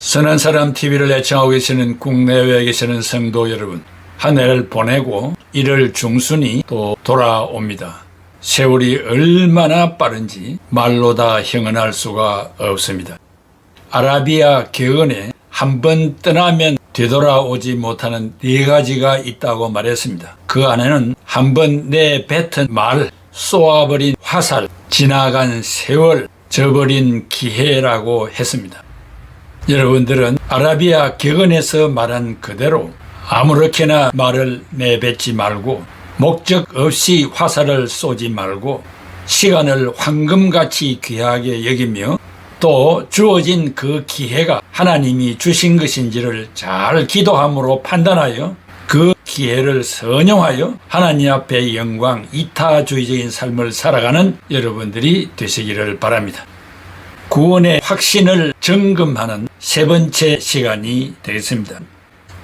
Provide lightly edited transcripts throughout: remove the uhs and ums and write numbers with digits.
선한 사람 TV를 애청하고 계시는 국내외에 계시는 성도 여러분, 한 해를 보내고 1월 중순이 또 돌아옵니다. 세월이 얼마나 빠른지 말로 다 형언할 수가 없습니다. 아라비아 격언에 한 번 떠나면 되돌아오지 못하는 4가지가 있다고 말했습니다. 그 안에는 한 번 내뱉은 말, 쏘아버린 화살, 지나간 세월, 저버린 기회라고 했습니다. 여러분들은 아라비아 격언에서 말한 그대로 아무렇게나 말을 내뱉지 말고 목적 없이 화살을 쏘지 말고 시간을 황금같이 귀하게 여기며 또 주어진 그 기회가 하나님이 주신 것인지를 잘 기도함으로 판단하여 그 기회를 선용하여 하나님 앞에 영광, 이타주의적인 삶을 살아가는 여러분들이 되시기를 바랍니다. 구원의 확신을 점검하는 3번째 시간이 되겠습니다.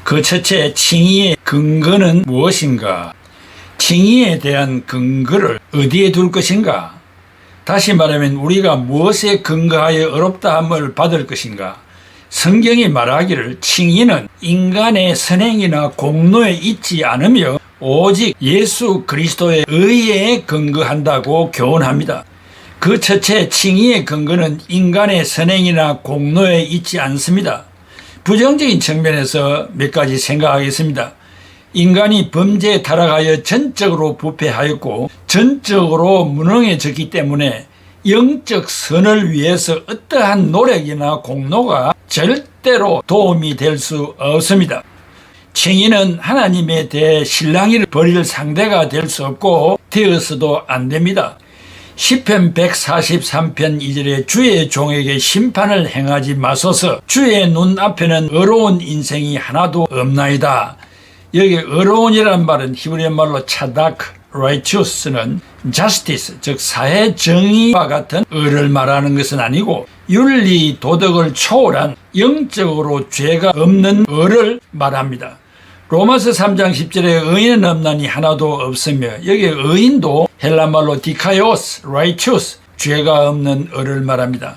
그 첫째, 칭의의 근거는 무엇인가? 칭의에 대한 근거를 어디에 둘 것인가? 다시 말하면 우리가 무엇에 근거하여 어렵다함을 받을 것인가? 성경이 말하기를 칭의는 인간의 선행이나 공로에 있지 않으며 오직 예수 그리스도의 의에 근거한다고 교훈합니다. 그 첫째, 칭의의 근거는 인간의 선행이나 공로에 있지 않습니다. 부정적인 측면에서 몇 가지 생각하겠습니다. 인간이 범죄에 타락하여 전적으로 부패하였고 전적으로 무능해졌기 때문에 영적 선을 위해서 어떠한 노력이나 공로가 절대로 도움이 될 수 없습니다. 칭의는 하나님에 대해 실랑이를 벌일 상대가 될 수 없고 되어서도 안 됩니다. 시편 143편 2절에 주의 종에게 심판을 행하지 마소서, 주의 눈앞에는 의로운 인생이 하나도 없나이다. 여기 의로운이란 말은 히브리어 말로 차다크, righteous는 justice, 즉 사회 정의와 같은 의를 말하는 것은 아니고 윤리, 도덕을 초월한 영적으로 죄가 없는 의를 말합니다. 로마서 3장 10절에 의인은 없나니 하나도 없으며 여기 의인도 헬라말로 디카이오스, righteous, 죄가 없는 의를 말합니다.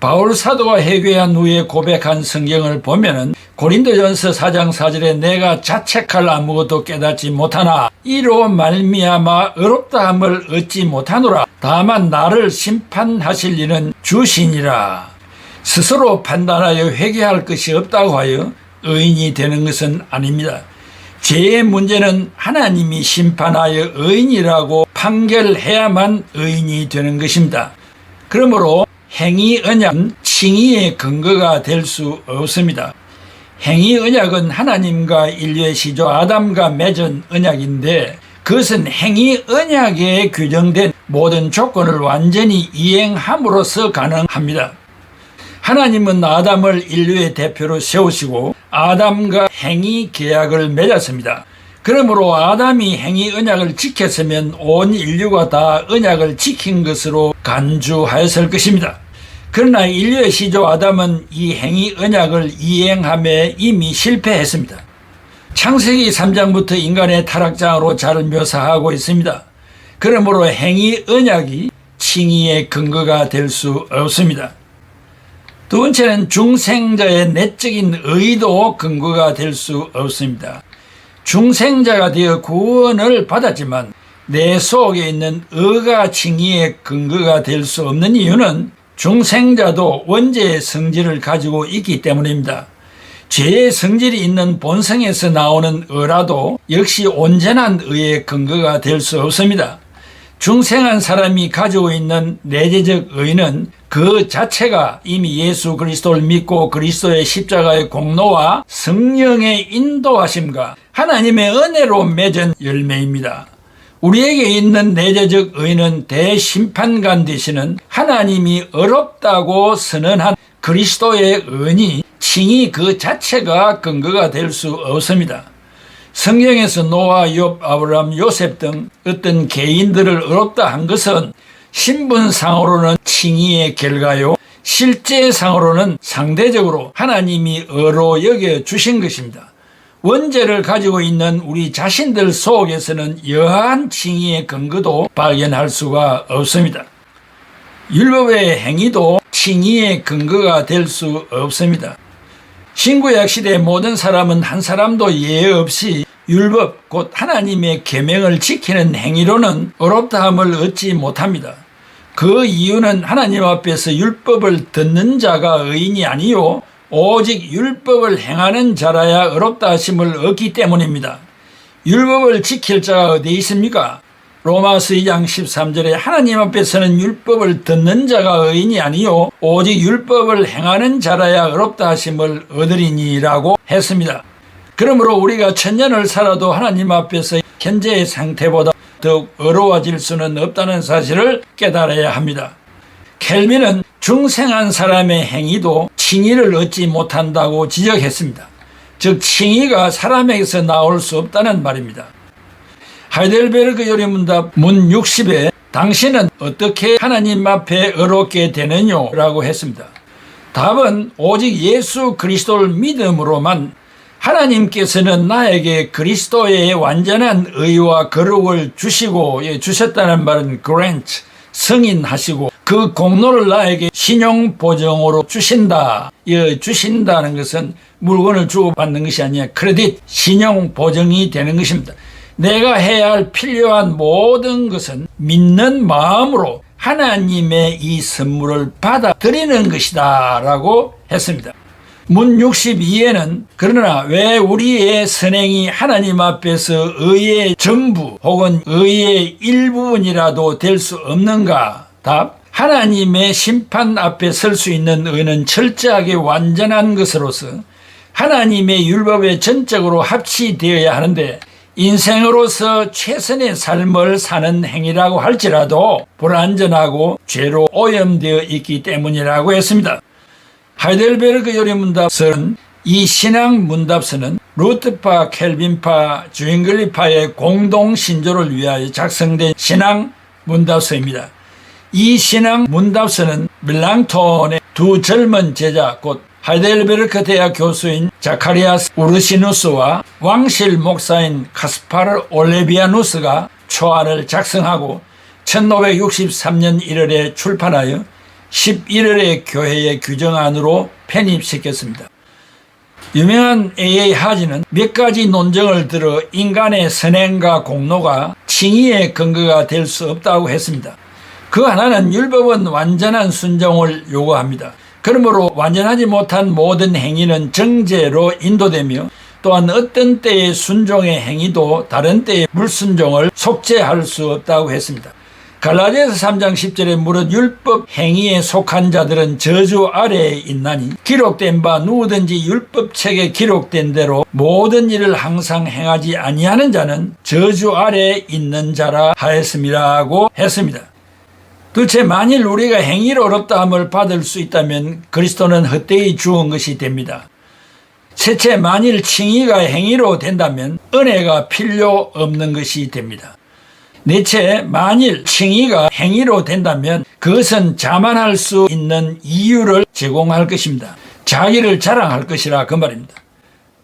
바울 사도가 회개한 후에 고백한 성경을 보면은 고린도전서 4장 4절에 내가 자책할 아무것도 깨닫지 못하나 이로 말미암아 의롭다함을 얻지 못하노라. 다만 나를 심판하실 이는 주시니라. 스스로 판단하여 회개할 것이 없다고 하여 의인이 되는 것은 아닙니다. 죄의 문제는 하나님이 심판하여 의인이라고 판결해야만 의인이 되는 것입니다. 그러므로 행위 언약은 칭의의 근거가 될 수 없습니다. 행위 언약은 하나님과 인류의 시조 아담과 맺은 언약인데 그것은 행위 언약에 규정된 모든 조건을 완전히 이행함으로써 가능합니다. 하나님은 아담을 인류의 대표로 세우시고 아담과 행위 계약을 맺었습니다. 그러므로 아담이 행위 언약을 지켰으면 온 인류가 다 언약을 지킨 것으로 간주하였을 것입니다. 그러나 인류의 시조 아담은 이 행위 언약을 이행함에 이미 실패했습니다. 창세기 3장부터 인간의 타락장으로 잘 묘사하고 있습니다. 그러므로 행위 언약이 칭의의 근거가 될 수 없습니다. 두 번째는 중생자의 내적인 의도 근거가 될 수 없습니다. 중생자가 되어 구원을 받았지만 내 속에 있는 의가 칭의의 근거가 될 수 없는 이유는 중생자도 원죄의 성질을 가지고 있기 때문입니다. 죄의 성질이 있는 본성에서 나오는 의라도 역시 온전한 의의 근거가 될 수 없습니다. 중생한 사람이 가지고 있는 내재적 의는 그 자체가 이미 예수 그리스도를 믿고 그리스도의 십자가의 공로와 성령의 인도하심과 하나님의 은혜로 맺은 열매입니다. 우리에게 있는 내재적 의는 대심판관 되시는 하나님이 어렵다고 선언한 그리스도의 은이 칭의 그 자체가 근거가 될 수 없습니다. 성경에서 노아, 욥, 아브라함, 요셉 등 어떤 개인들을 어렵다 한 것은 신분상으로는 칭의의 결과요, 실제상으로는 상대적으로 하나님이 의로 여겨주신 것입니다. 원죄를 가지고 있는 우리 자신들 속에서는 여한 칭의의 근거도 발견할 수가 없습니다. 율법의 행위도 칭의의 근거가 될 수 없습니다. 신구약 시대의 모든 사람은 한 사람도 예외 없이 율법 곧 하나님의 계명을 지키는 행위로는 의롭다함을 얻지 못합니다. 그 이유는 하나님 앞에서 율법을 듣는 자가 의인이 아니요 오직 율법을 행하는 자라야 의롭다 하심을 얻기 때문입니다. 율법을 지킬 자가 어디 있습니까? 로마서 2장 13절에 하나님 앞에서는 율법을 듣는 자가 의인이 아니요 오직 율법을 행하는 자라야 의롭다 하심을 얻으리니라고 했습니다. 그러므로 우리가 천년을 살아도 하나님 앞에서 현재의 상태보다 더욱 어려워질 수는 없다는 사실을 깨달아야 합니다. 켈빈은 중생한 사람의 행위도 칭의를 얻지 못한다고 지적했습니다. 즉 칭의가 사람에게서 나올 수 없다는 말입니다. 하이델베르그 요리문답 문 60에 당신은 어떻게 하나님 앞에 의롭게 되느냐 라고 했습니다. 답은 오직 예수 그리스도를 믿음으로만 하나님께서는 나에게 그리스도의 완전한 의와 거룩을 주셨다는 말은 grant, 승인하시고 그 공로를 나에게 신용보정으로 주신다. 주신다는 것은 물건을 주고받는 것이 아니라 크레딧, 신용보정이 되는 것입니다. 내가 해야 할 필요한 모든 것은 믿는 마음으로 하나님의 이 선물을 받아들이는 것이다 라고 했습니다. 문 62에는 그러나 왜 우리의 선행이 하나님 앞에서 의의 전부 혹은 의의 일부분이라도 될 수 없는가? 답. 하나님의 심판 앞에 설 수 있는 의는 철저하게 완전한 것으로서 하나님의 율법에 전적으로 합치되어야 하는데 인생으로서 최선의 삶을 사는 행위라고 할지라도 불완전하고 죄로 오염되어 있기 때문이라고 했습니다. 하이델베르그 요리문답서는 이 신앙 문답서는 루트파, 켈빈파, 주잉글리파의 공동 신조를 위하여 작성된 신앙 문답서입니다. 이 신앙 문답서는 밀랑톤의 두 젊은 제자 곧 하이델베르크 대학 교수인 자카리아스 우르시누스와 왕실 목사인 카스파르 올레비아누스가 초안을 작성하고 1563년 1월에 출판하여 11월에 교회의 규정안으로 편입시켰습니다. 유명한 A.A. 하지는 몇 가지 논정을 들어 인간의 선행과 공로가 칭의의 근거가 될 수 없다고 했습니다. 그 하나는 율법은 완전한 순종을 요구합니다. 그러므로 완전하지 못한 모든 행위는 정죄로 인도되며 또한 어떤 때의 순종의 행위도 다른 때의 불순종을 속죄할 수 없다고 했습니다. 갈라디아서 3장 10절에 무릇 율법 행위에 속한 자들은 저주 아래에 있나니 기록된 바 누구든지 율법책에 기록된 대로 모든 일을 항상 행하지 아니하는 자는 저주 아래에 있는 자라 하였음이라고 했습니다. 도대체 만일 우리가 행위로 어렵다함을 받을 수 있다면 그리스도는 헛되이 죽은 것이 됩니다. 셋째, 만일 칭의가 행위로 된다면 은혜가 필요 없는 것이 됩니다. 넷째, 만일 칭의가 행위로 된다면 그것은 자만할 수 있는 이유를 제공할 것입니다. 자기를 자랑할 것이라 그 말입니다.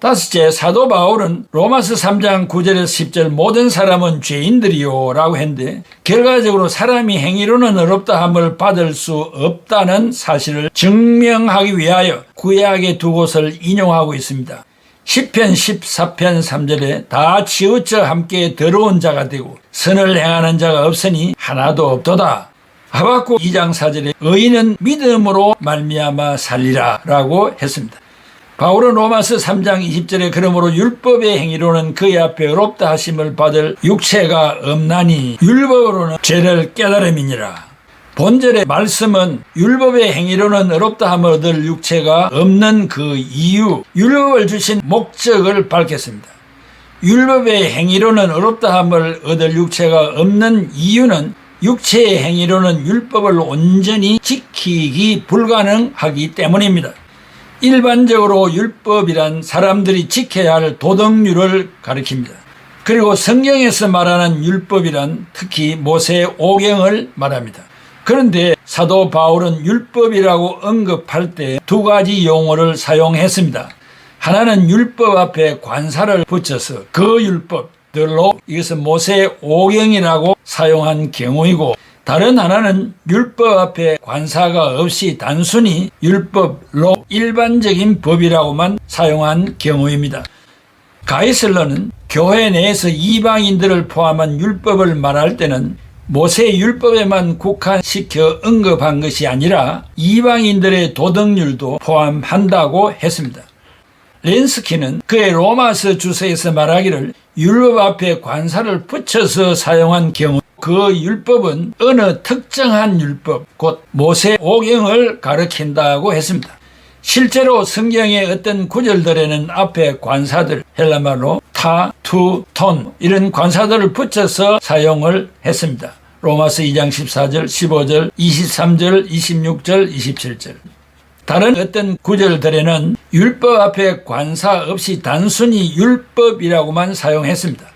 다섯째, 사도 바울은 로마서 3장 9절에서 10절 모든 사람은 죄인들이요 라고 했는데 결과적으로 사람이 행위로는 의롭다함을 받을 수 없다는 사실을 증명하기 위하여 구약의 두 곳을 인용하고 있습니다. 시편 14편 3절에 다 치우쳐 함께 더러운 자가 되고 선을 행하는 자가 없으니 하나도 없도다. 하박국 2장 4절에 의인은 믿음으로 말미암아 살리라 라고 했습니다. 바울은 로마서 3장 20절에 그러므로 율법의 행위로는 그의 앞에 의롭다 하심을 받을 육체가 없나니 율법으로는 죄를 깨달음이니라. 본절의 말씀은 율법의 행위로는 의롭다함을 얻을 육체가 없는 그 이유, 율법을 주신 목적을 밝혔습니다. 율법의 행위로는 의롭다함을 얻을 육체가 없는 이유는 육체의 행위로는 율법을 온전히 지키기 불가능하기 때문입니다. 일반적으로 율법이란 사람들이 지켜야 할 도덕률을 가리킵니다. 그리고 성경에서 말하는 율법이란 특히 모세 오경을 말합니다. 그런데 사도 바울은 율법이라고 언급할 때 두 가지 용어를 사용했습니다. 하나는 율법 앞에 관사를 붙여서 그 율법, 들로 이것은 모세 오경이라고 사용한 경우이고 다른 하나는 율법 앞에 관사가 없이 단순히 율법로 일반적인 법이라고만 사용한 경우입니다. 가이슬러는 교회 내에서 이방인들을 포함한 율법을 말할 때는 모세 율법에만 국한시켜 언급한 것이 아니라 이방인들의 도덕률도 포함한다고 했습니다. 렌스키는 그의 로마서 주서에서 말하기를 율법 앞에 관사를 붙여서 사용한 경우 그 율법은 어느 특정한 율법, 곧 모세 오경을 가리킨다고 했습니다. 실제로 성경의 어떤 구절들에는 앞에 관사들, 헬라말로 타, 투, 톤 이런 관사들을 붙여서 사용을 했습니다. 로마서 2장 14절, 15절, 23절, 26절, 27절. 다른 어떤 구절들에는 율법 앞에 관사 없이 단순히 율법이라고만 사용했습니다.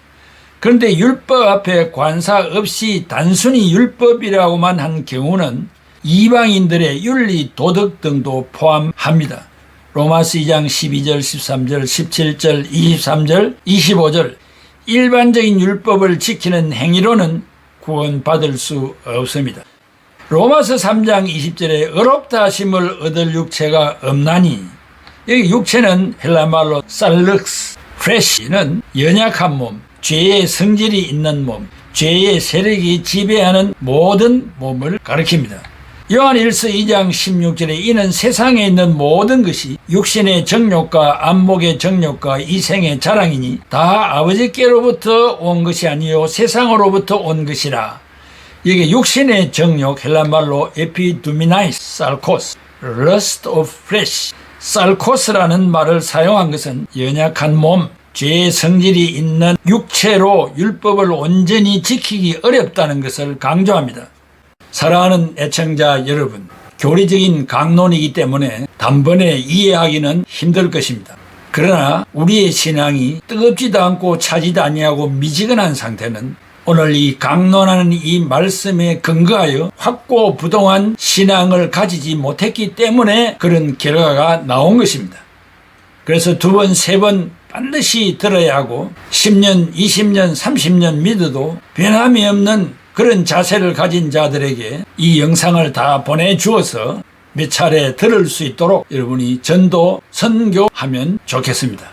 그런데 율법 앞에 관사 없이 단순히 율법이라고만 한 경우는 이방인들의 윤리, 도덕 등도 포함합니다. 로마서 2장 12절, 13절, 17절, 23절, 25절 일반적인 율법을 지키는 행위로는 구원받을 수 없습니다. 로마서 3장 20절에 의롭다 하심을 얻을 육체가 없나니, 여기 육체는 헬라말로 살륵스, 프레시는 연약한 몸, 죄의 성질이 있는 몸, 죄의 세력이 지배하는 모든 몸을 가리킵니다. 요한일서 2장 16절에 이는 세상에 있는 모든 것이 육신의 정욕과 안목의 정욕과 이생의 자랑이니 다 아버지께로부터 온 것이 아니요 세상으로부터 온 것이라. 이게 육신의 정욕, 헬라말로 에피두미나이스, 살코스, lust of flesh, 살코스라는 말을 사용한 것은 연약한 몸, 죄의 성질이 있는 육체로 율법을 온전히 지키기 어렵다는 것을 강조합니다. 사랑하는 애청자 여러분, 교리적인 강론이기 때문에 단번에 이해하기는 힘들 것입니다. 그러나 우리의 신앙이 뜨겁지도 않고 차지도 아니하고 미지근한 상태는 오늘 이 강론하는 이 말씀에 근거하여 확고부동한 신앙을 가지지 못했기 때문에 그런 결과가 나온 것입니다. 그래서 2번, 3번 반드시 들어야 하고 10년, 20년, 30년 믿어도 변함이 없는 그런 자세를 가진 자들에게 이 영상을 다 보내주어서 몇 차례 들을 수 있도록 여러분이 전도, 선교하면 좋겠습니다.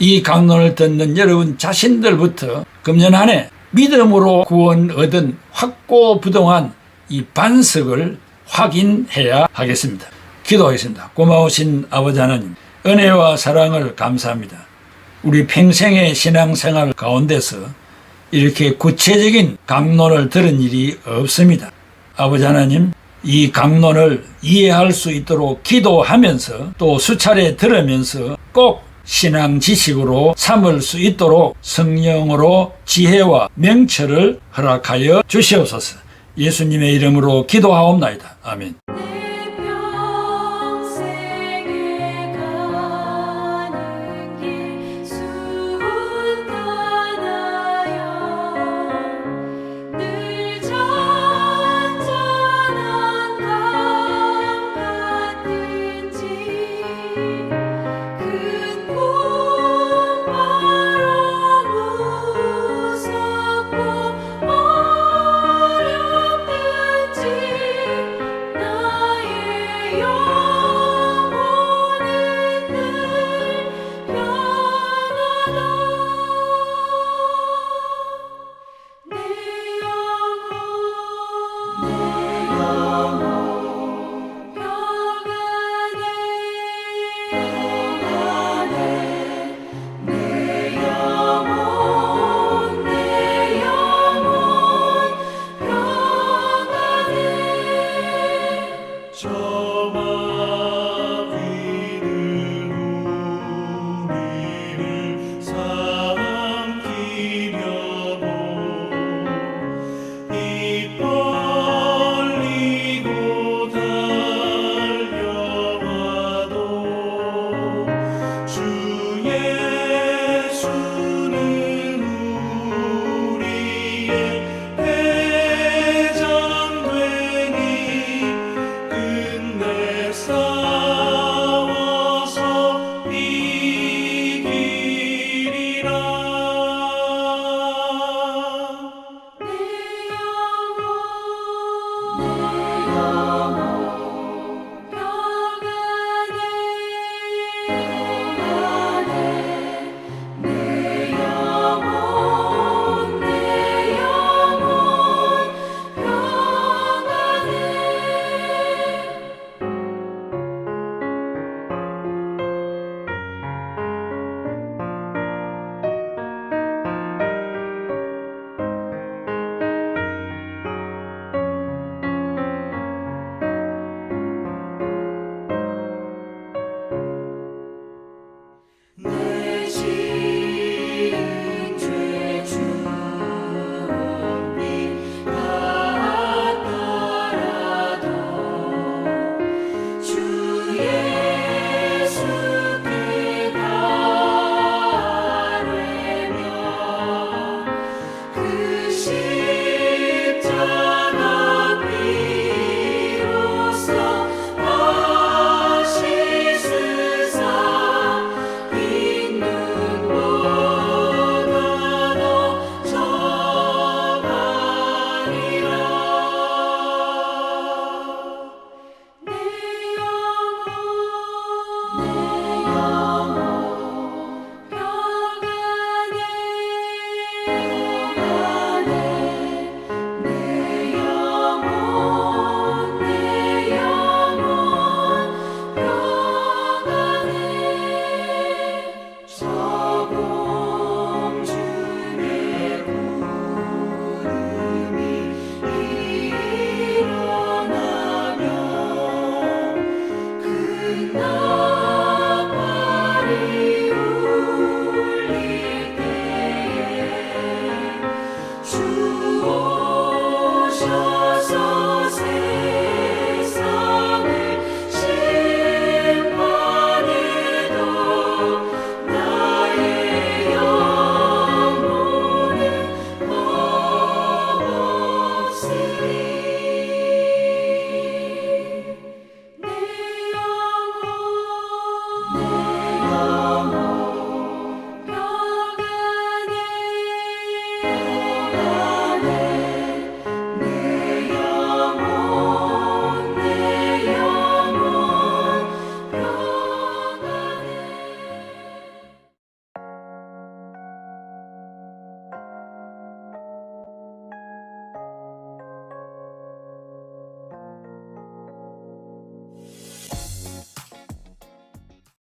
이 강론을 듣는 여러분 자신들부터 금년 한 해 믿음으로 구원 얻은 확고부동한 이 반석을 확인해야 하겠습니다. 기도하겠습니다. 고마우신 아버지 하나님, 은혜와 사랑을 감사합니다. 우리 평생의 신앙생활 가운데서 이렇게 구체적인 강론을 들은 일이 없습니다. 아버지 하나님, 이 강론을 이해할 수 있도록 기도하면서 또 수차례 들으면서 꼭 신앙 지식으로 삼을 수 있도록 성령으로 지혜와 명철을 허락하여 주시옵소서. 예수님의 이름으로 기도하옵나이다. 아멘. 저